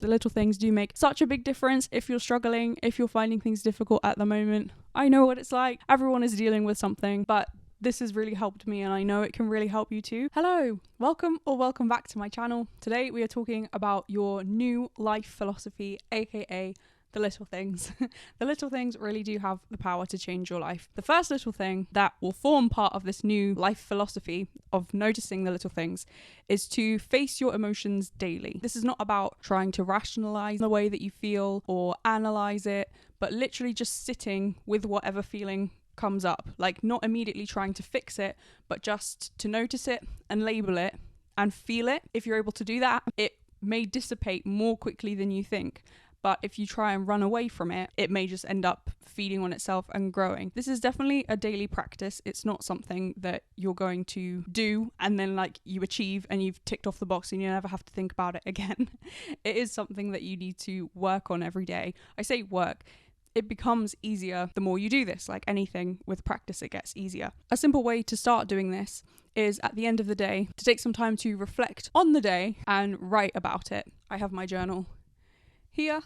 The little things do make such a big difference if you're struggling, if you're finding things difficult at the moment. I know what it's like. Everyone is dealing with something, but this has really helped me and I know it can really help you too. Hello, welcome back to my channel. Today we are talking about your new life philosophy, aka the little things. The little things really do have the power to change your life. The first little thing that will form part of this new life philosophy of noticing the little things is to face your emotions daily. This is not about trying to rationalize the way that you feel or analyze it, but literally just sitting with whatever feeling comes up. Like not immediately trying to fix it, but just to notice it and label it and feel it. If you're able to do that, it may dissipate more quickly than you think. But if you try and run away from it, it may just end up feeding on itself and growing. This is definitely a daily practice. It's not something that you're going to do and then like you achieve and you've ticked off the box and you never have to think about it again. It is something that you need to work on every day. I say work. It becomes easier the more you do this. Like anything with practice, it gets easier. A simple way to start doing this is at the end of the day to take some time to reflect on the day and write about it. I have my journal here.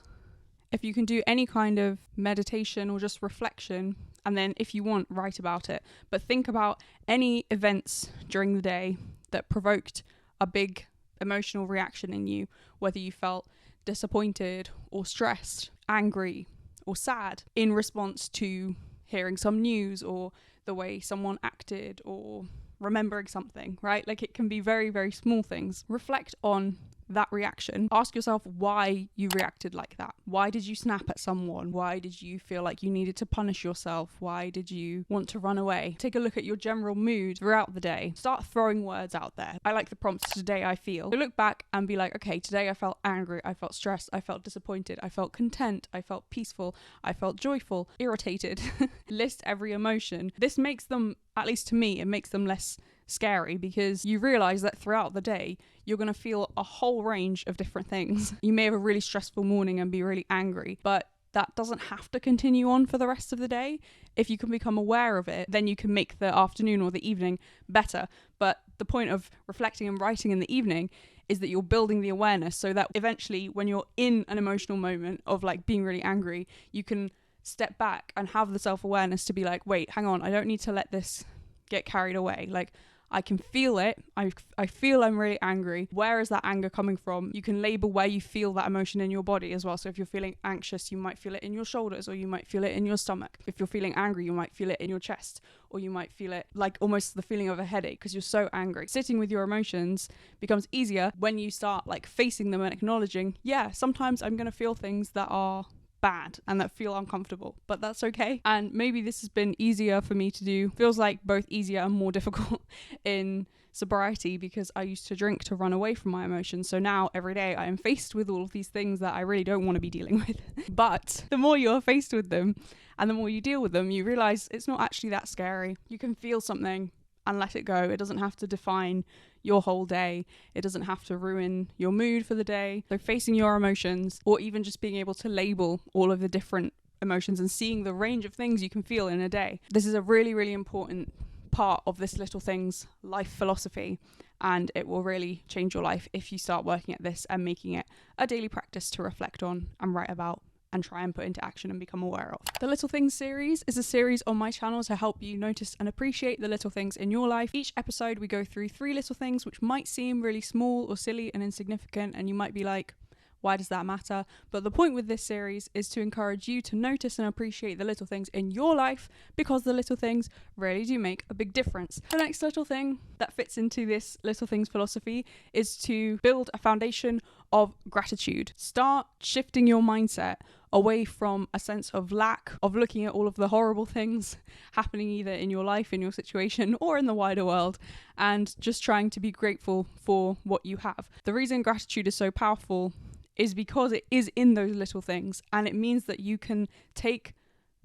If you can do any kind of meditation or just reflection, and then if you want, write about it. But think about any events during the day that provoked a big emotional reaction in you, whether you felt disappointed or stressed, angry or sad in response to hearing some news or the way someone acted or remembering something, right? Like it can be very, very small things. Reflect on that reaction. Ask yourself why you reacted like that. Why did you snap at someone? Why did you feel like you needed to punish yourself? Why did you want to run away? Take a look at your general mood throughout the day. Start throwing words out there. I like the prompts, today I feel. So look back and be like, okay, today I felt angry, I felt stressed, I felt disappointed, I felt content, I felt peaceful, I felt joyful, irritated. List every emotion. This makes them, at least to me, it makes them less scary because you realize that throughout the day you're going to feel a whole range of different things. You may have a really stressful morning and be really angry, but that doesn't have to continue on for the rest of the day. If you can become aware of it, then you can make the afternoon or the evening better. But the point of reflecting and writing in the evening is that you're building the awareness so that eventually when you're in an emotional moment of like being really angry, you can step back and have the self-awareness to be like, wait, hang on, I don't need to let this get carried away. Like I can feel it. I feel I'm really angry. Where is that anger coming from? You can label where you feel that emotion in your body as well. So if you're feeling anxious, you might feel it in your shoulders or you might feel it in your stomach. If you're feeling angry, you might feel it in your chest or you might feel it like almost the feeling of a headache because you're so angry. Sitting with your emotions becomes easier when you start like facing them and acknowledging, yeah, sometimes I'm going to feel things that are bad and that feel uncomfortable, but that's okay. And maybe this has been easier for me to do. Feels like both easier and more difficult in sobriety because I used to drink to run away from my emotions. So now every day I am faced with all of these things that I really don't want to be dealing with. But the more you're faced with them and the more you deal with them, you realize it's not actually that scary. You can feel something and let it go. It doesn't have to define your whole day. It doesn't have to ruin your mood for the day. So facing your emotions or even just being able to label all of the different emotions and seeing the range of things you can feel in a day. This is a really, really important part of this little things life philosophy, and it will really change your life if you start working at this and making it a daily practice to reflect on and write about and try and put into action and become aware of. The Little Things series is a series on my channel to help you notice and appreciate the little things in your life. Each episode we go through 3 little things which might seem really small or silly and insignificant, and you might be like, why does that matter? But the point with this series is to encourage you to notice and appreciate the little things in your life because the little things really do make a big difference. The next little thing that fits into this little things philosophy is to build a foundation of gratitude. Start shifting your mindset away from a sense of lack, of looking at all of the horrible things happening either in your life, in your situation, or in the wider world, and just trying to be grateful for what you have. The reason gratitude is so powerful is because it is in those little things, and it means that you can take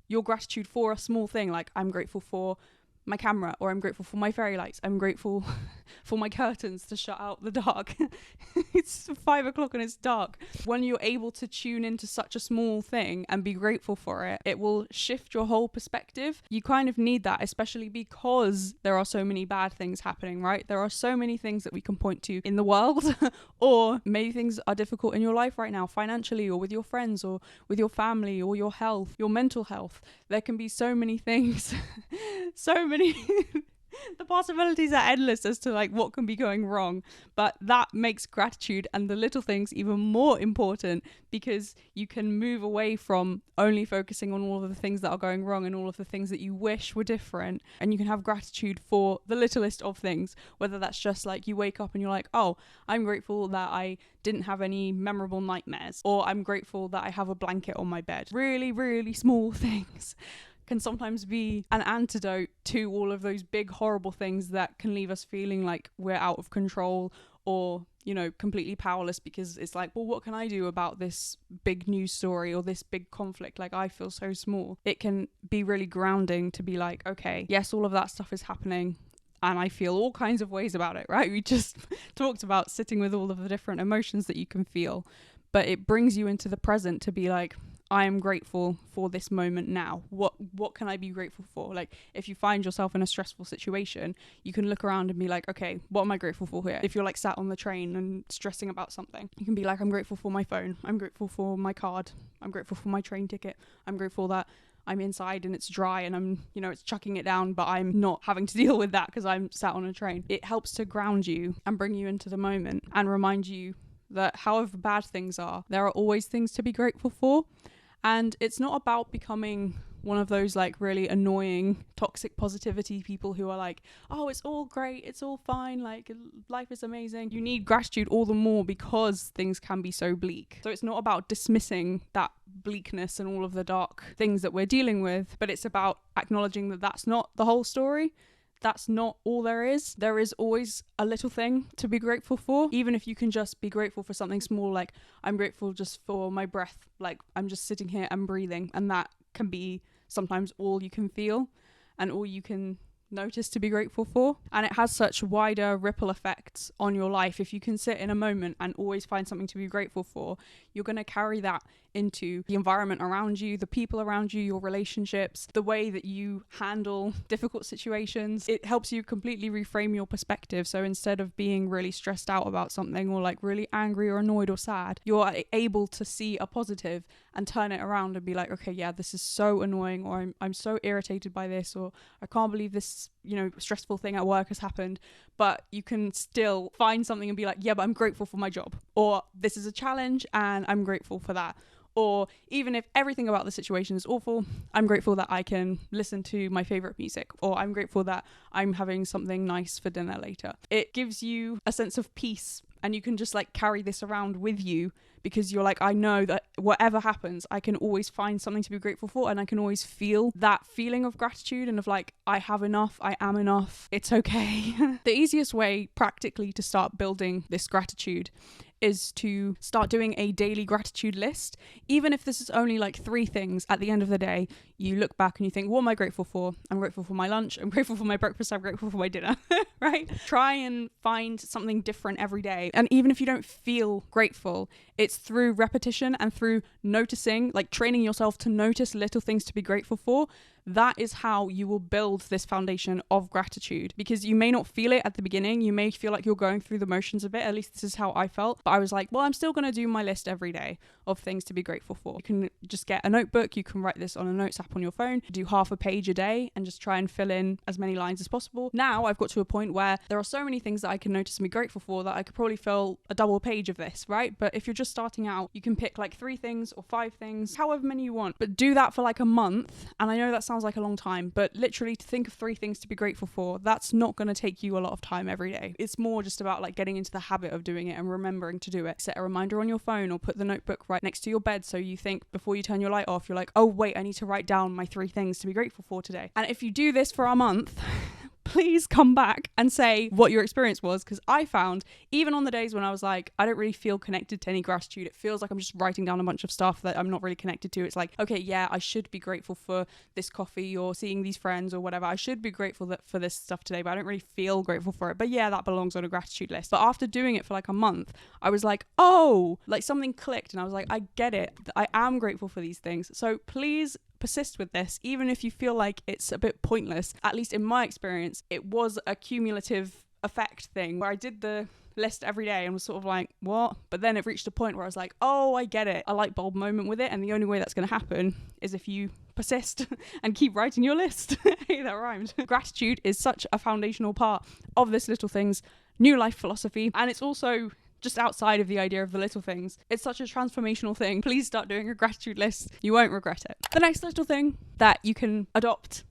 your gratitude for a small thing, like I'm grateful for my camera, or I'm grateful for my fairy lights. I'm grateful for my curtains to shut out the dark. It's 5 o'clock and it's dark. When you're able to tune into such a small thing and be grateful for it, it will shift your whole perspective. You kind of need that, especially because there are so many bad things happening, right? There are so many things that we can point to in the world, or maybe things are difficult in your life right now, financially, or with your friends, or with your family, or your health, your mental health. There can be so many things, so many. The possibilities are endless as to like what can be going wrong, but that makes gratitude and the little things even more important, because you can move away from only focusing on all of the things that are going wrong and all of the things that you wish were different, and you can have gratitude for the littlest of things, whether that's just like you wake up and you're like, oh, I'm grateful that I didn't have any memorable nightmares, or I'm grateful that I have a blanket on my bed. Really, really small things can sometimes be an antidote to all of those big horrible things that can leave us feeling like we're out of control, or, you know, completely powerless, because it's like, well, what can I do about this big news story or this big conflict? Like, I feel so small. It can be really grounding to be like, okay, yes, all of that stuff is happening and I feel all kinds of ways about it, right? We just talked about sitting with all of the different emotions that you can feel, but it brings you into the present to be like, I am grateful for this moment now. What can I be grateful for? Like, if you find yourself in a stressful situation, you can look around and be like, okay, what am I grateful for here? If you're like sat on the train and stressing about something, you can be like, I'm grateful for my phone. I'm grateful for my card. I'm grateful for my train ticket. I'm grateful that I'm inside and it's dry and I'm, you know, it's chucking it down, but I'm not having to deal with that because I'm sat on a train. It helps to ground you and bring you into the moment and remind you that however bad things are, there are always things to be grateful for. And it's not about becoming one of those like really annoying toxic positivity people who are like, oh, it's all great, it's all fine, like life is amazing. You need gratitude all the more because things can be so bleak. So it's not about dismissing that bleakness and all of the dark things that we're dealing with, but it's about acknowledging that that's not the whole story. That's not all there is. There is always a little thing to be grateful for, even if you can just be grateful for something small, like I'm grateful just for my breath, like I'm just sitting here and breathing, and that can be sometimes all you can feel and all you can notice to be grateful for. And it has such wider ripple effects on your life. If you can sit in a moment and always find something to be grateful for, you're going to carry that into the environment around you, the people around you, your relationships, the way that you handle difficult situations. It helps you completely reframe your perspective. So instead of being really stressed out about something or like really angry or annoyed or sad, you're able to see a positive and turn it around and be like, okay, yeah, this is so annoying, or I'm so irritated by this, or I can't believe this, you know, stressful thing at work has happened. But you can still find something and be like, yeah, but I'm grateful for my job, or this is a challenge and I'm grateful for that. Or even if everything about the situation is awful, I'm grateful that I can listen to my favorite music, or I'm grateful that I'm having something nice for dinner later. It gives you a sense of peace, and you can just like carry this around with you, because you're like, I know that whatever happens, I can always find something to be grateful for, and I can always feel that feeling of gratitude and of like, I have enough, I am enough, it's okay. The easiest way practically to start building this gratitude is to start doing a daily gratitude list. Even if this is only like 3 things at the end of the day, you look back and you think, what am I grateful for? I'm grateful for my lunch, I'm grateful for my breakfast, I'm grateful for my dinner, right? Try and find something different every day. And even if you don't feel grateful, it's through repetition and through noticing, like training yourself to notice little things to be grateful for. That is how you will build this foundation of gratitude, because you may not feel it at the beginning. You may feel like you're going through the motions a bit. At least this is how I felt. But I was like, well, I'm still going to do my list every day of things to be grateful for. You can just get a notebook. You can write this on a notes app on your phone. Do half a page a day and just try and fill in as many lines as possible. Now I've got to a point where there are so many things that I can notice and be grateful for that I could probably fill a double page of this, right? But if you're just starting out, you can pick like 3 things or 5 things, however many you want. But do that for like a month. And I know that sounds like a long time, but literally to think of 3 things to be grateful for, that's not going to take you a lot of time every day. It's more just about like getting into the habit of doing it and remembering to do it. Set a reminder on your phone or put the notebook right next to your bed, so you think before you turn your light off, you're like, oh wait, I need to write down my 3 things to be grateful for today. And if you do this for a month, please come back and say what your experience was, because I found even on the days when I was like, I don't really feel connected to any gratitude, it feels like I'm just writing down a bunch of stuff that I'm not really connected to. It's like, okay, yeah, I should be grateful for this coffee or seeing these friends or whatever. I should be grateful for this stuff today, but I don't really feel grateful for it. But yeah, that belongs on a gratitude list. But after doing it for like a month, I was like, oh, like something clicked, and I was like, I get it. I am grateful for these things. So please persist with this, even if you feel like it's a bit pointless. At least in my experience, it was a cumulative effect thing where I did the list every day and was sort of like, what? But then it reached a point where I was like, oh, I get it. A light bulb moment with it. And the only way that's going to happen is if you persist and keep writing your list. Hey, that rhymed. Gratitude is such a foundational part of this Little Things new life philosophy. And it's also just outside of the idea of the little things. It's such a transformational thing. Please start doing a gratitude list. You won't regret it. The next little thing that you can adopt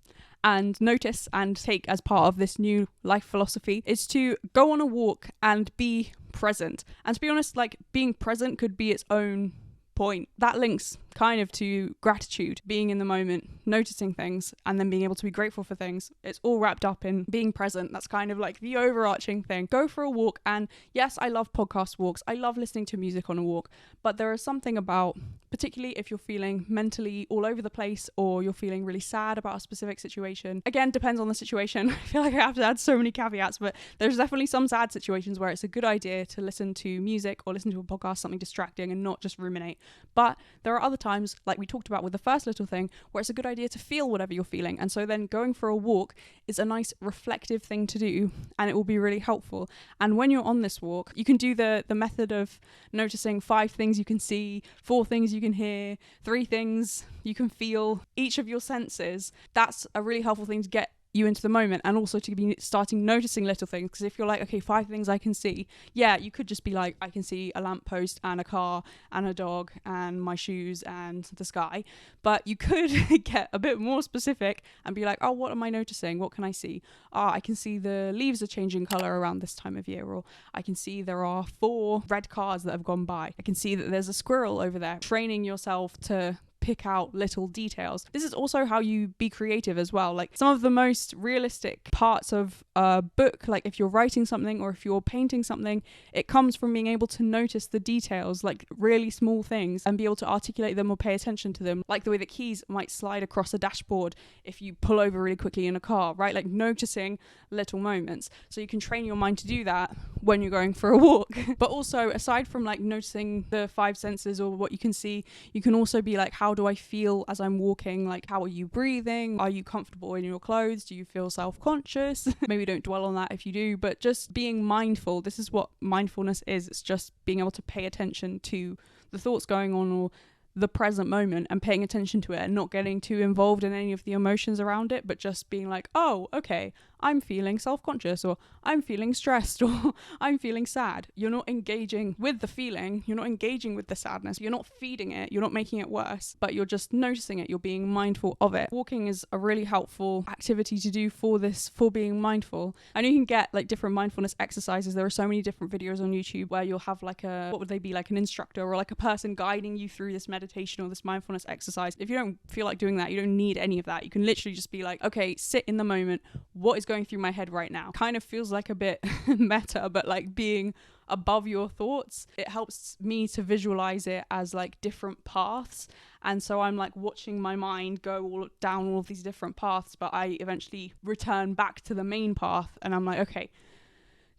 and notice and take as part of this new life philosophy is to go on a walk and be present. And to be honest, like, being present could be its own point. That links kind of to gratitude, being in the moment, noticing things, and then being able to be grateful for things. It's all wrapped up in being present. That's kind of like the overarching thing. Go for a walk, and yes, I love podcast walks. I love listening to music on a walk, but there is something about, particularly if you're feeling mentally all over the place or you're feeling really sad about a specific situation. Again, depends on the situation. I feel like I have to add so many caveats, but there's definitely some sad situations where it's a good idea to listen to music or listen to a podcast, something distracting, and not just ruminate. But there are other times, like we talked about with the first little thing, where it's a good idea to feel whatever you're feeling. And so then going for a walk is a nice reflective thing to do, and it will be really helpful. And when you're on this walk, you can do the method of noticing 5 things you can see, 4 things you can hear, 3 things you can feel, each of your senses. That's a really helpful thing to get you into the moment, and also to be starting noticing little things. Because if you're like, okay, 5 things I can see, yeah, you could just be like, I can see a lamppost and a car and a dog and my shoes and the sky. But you could get a bit more specific and be like, oh, what am I noticing? What can I see? I can see the leaves are changing color around this time of year, or I can see there are 4 red cars that have gone by. I can see that there's a squirrel over there. Training yourself to pick out little details. This is also how you be creative as well. Like, some of the most realistic parts of a book, like if you're writing something or if you're painting something, it comes from being able to notice the details, like really small things, and be able to articulate them or pay attention to them, like the way that keys might slide across a dashboard if you pull over really quickly in a car, right? Like noticing little moments. So you can train your mind to do that when you're going for a walk. But also, aside from like noticing the 5 senses or what you can see, you can also be like, how do I feel as I'm walking? Like, how are you breathing? Are you comfortable in your clothes? Do you feel self-conscious? Maybe don't dwell on that if you do, but just being mindful. This is what mindfulness is. It's just being able to pay attention to the thoughts going on or the present moment and paying attention to it, and not getting too involved in any of the emotions around it, but just being like, oh, okay, I'm feeling self-conscious, or I'm feeling stressed, or I'm feeling sad. You're not engaging with the feeling, you're not engaging with the sadness, you're not feeding it, you're not making it worse, but you're just noticing it, you're being mindful of it. Walking is a really helpful activity to do for this, for being mindful. And you can get like different mindfulness exercises. There are so many different videos on YouTube where you'll have like what would they be, like an instructor or like a person guiding you through this meditation or this mindfulness exercise. If you don't feel like doing that, you don't need any of that. You can literally just be like, okay, sit in the moment. What is going through my head right now? Kind of feels like a bit meta, but like being above your thoughts. It helps me to visualize it as like different paths. And so I'm like watching my mind go down all of these different paths, but I eventually return back to the main path, and I'm like, okay,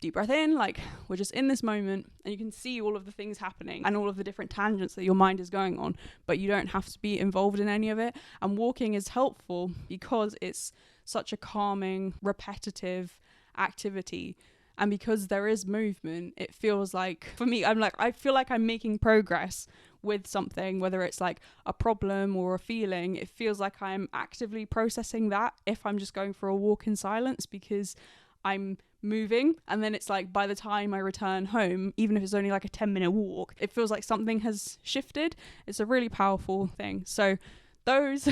deep breath in, like we're just in this moment, and you can see all of the things happening and all of the different tangents that your mind is going on, but you don't have to be involved in any of it. And walking is helpful because it's such a calming, repetitive activity. And because there is movement, it feels like, for me, I feel like I'm making progress with something, whether it's like a problem or a feeling. It feels like I'm actively processing that if I'm just going for a walk in silence, because I'm moving. And then it's like, by the time I return home, even if it's only like a 10-minute walk, it feels like something has shifted. It's a really powerful thing. So those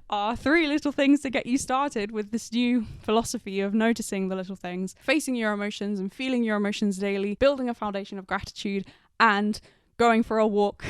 are 3 little things to get you started with this new philosophy of noticing the little things, facing your emotions and feeling your emotions daily, building a foundation of gratitude, and going for a walk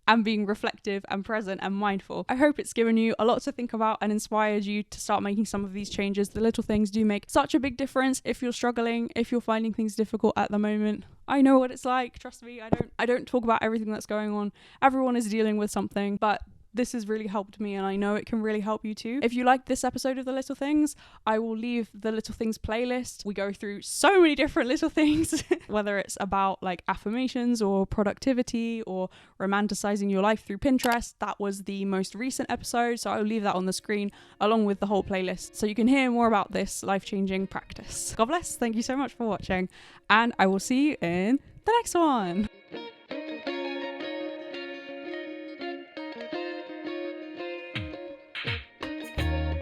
and being reflective and present and mindful. I hope it's given you a lot to think about and inspired you to start making some of these changes. The little things do make such a big difference. If you're struggling, if you're finding things difficult at the moment, I know what it's like. Trust me, I don't talk about everything that's going on. Everyone is dealing with something, but this has really helped me and I know it can really help you too. If you like this episode of The Little Things, I will leave the Little Things playlist. We go through so many different little things, whether it's about like affirmations or productivity or romanticizing your life through Pinterest. That was the most recent episode, so I'll leave that on the screen along with the whole playlist so you can hear more about this life-changing practice. God bless. Thank you so much for watching and I will see you in the next one.